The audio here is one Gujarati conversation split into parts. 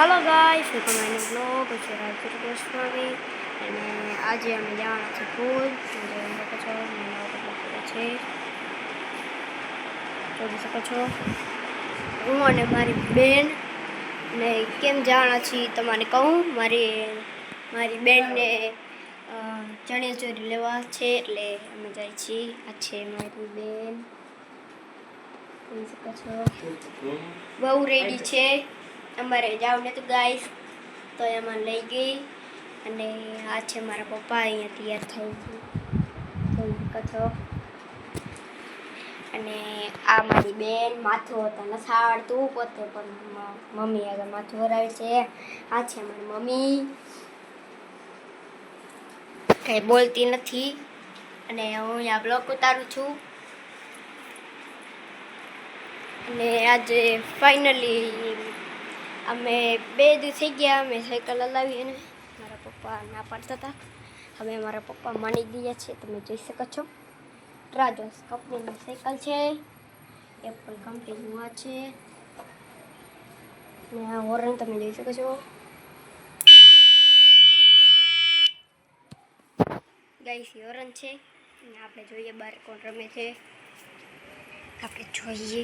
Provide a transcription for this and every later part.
Hello guys, welcome my new blog. છે રાજુ ગોસ્વામી અને આજે અમે જવાના છીએ ભુજ. જોઈ શકો છો નવો કપડો છે, જોઈ શકો છો. હું અને મારી બેન ને કેમ જવાના છીએ તમને કહું. મારી બેનને ચણિયાચોળી લેવા છે એટલે અમે જાય છીએ. આ છે મારી બેન, જોઈ શકો છો. બહુ રેડી છે. અમારે જાવ ને તો ગાઈસ તો એમાં લઈ ગઈ. અને આ છે મારા પપ્પા, અહીંયા તૈયાર થઈ જોઈ શકો છો. અને આ મારી બેન માથું હતા નસાડતું પોતે પણ મમ્મી આગળ માથું વરાવે છે. આ છે મારી મમ્મી, કઈ બોલતી નથી. અને હું અહીંયા બ્લોગ ઉતારું છું. અને આજે ફાઇનલી અમે 2 દિવસ થઈ ગયા અમે સાયકલ હલાવી અને મારા પપ્પા ના પાડતા હતા. હવે મારા પપ્પા માની ગયા છે, તમે જોઈ શકો છો. ટ્રાજોસ કંપનીની સાયકલ છે, એપલ કંપનીનું આ છે. અને આ હોર્ન તમે જોઈ શકો છો ગાઈસ, હોર્ન છે. અને આપણે જોઈએ બહાર કોણ રમે છે. આપણે જોઈએ.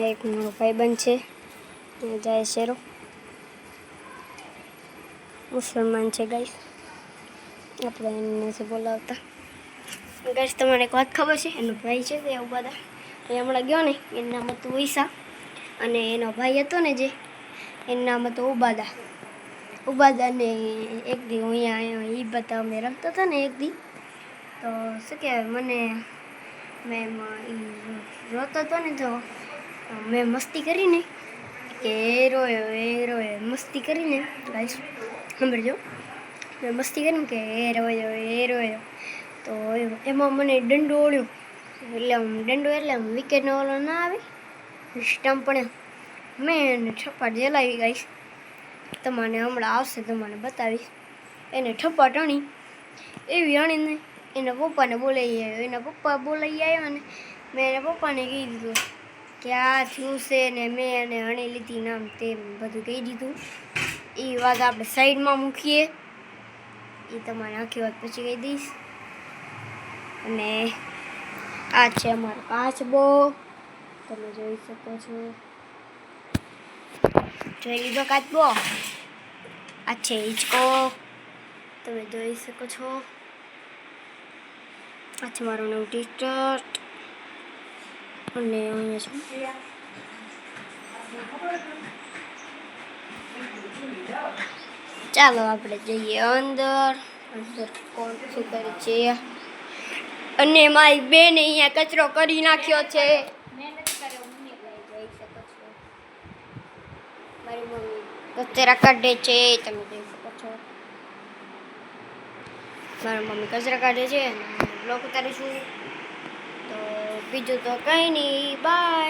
એક મારો ભાઈબંધ છે, જાય શેરો મુસલમાન છે ગાઈસ. આપણે એને નથી બોલાવતા ગાઈસ. તમને એક વાત ખબર છે? એનો ભાઈ છે તે ઉબાદા એ હમણાં ગયો ને, એનું નામ હતું ઈસા. અને એનો ભાઈ હતો ને જે, એનું નામ હતું ઉબાદાને એક દી હું અહીંયા એ બધા અમે રમતા હતા ને એક દી, તો શું કહેવાય મેં રોતો હતો ને તો મેં મસ્તી કરીને કે એ રોયો મસ્તી કરીને ગાઈસ સાંભળજો. મેં મસ્તી કરીને કે એ રોયો તો એમાં મને દંડો ઓળ્યો. એટલે દંડો એટલે વિકેટનો ઓલો ના આવે સ્ટમ્પ, પણ મેં એને છપ્પા જલાવી ગાઈશ. તમને હમણાં આવશે તમને બતાવીશ. એને છપ્પા ટણી એવી અણીને એના પપ્પાને બોલાવી આવ્યો. એના પપ્પા બોલાવી આવ્યો ને મેં એના પપ્પાને કહી દીધું કે આ થયું છે ને મેં એને હણી લીધી નામ તેમ બધું કહી દીધું. એ વાત આપણે સાઈડમાં મૂકીએ, એ તમારે આખી વાત પછી કહી દઈશ. અને આ છે અમારો કાચબો, તમે જોઈ શકો છો. જોઈ લીધો કાચબો. આ છે હિંચકો, તમે જોઈ શકો છો. આ છે મારું નવું ટી-શર્ટ. અને અહીંયા શું ચાલો આપણે જઈએ અંદર કોણ શું કરે છે. અને મારી બેન અહીંયા કચરો કરી નાખ્યો છે. મેં નથી કર્યો, મમ્મી જોઈ શકો છો. મારી મમ્મી કચરા કાઢે છે, તમે જોઈ શકો છો. મારી મમ્મી કચરા કાઢે છે અને બ્લોગ ઉતારીશું. તો બીજું તો કંઈ નહીં, બાય.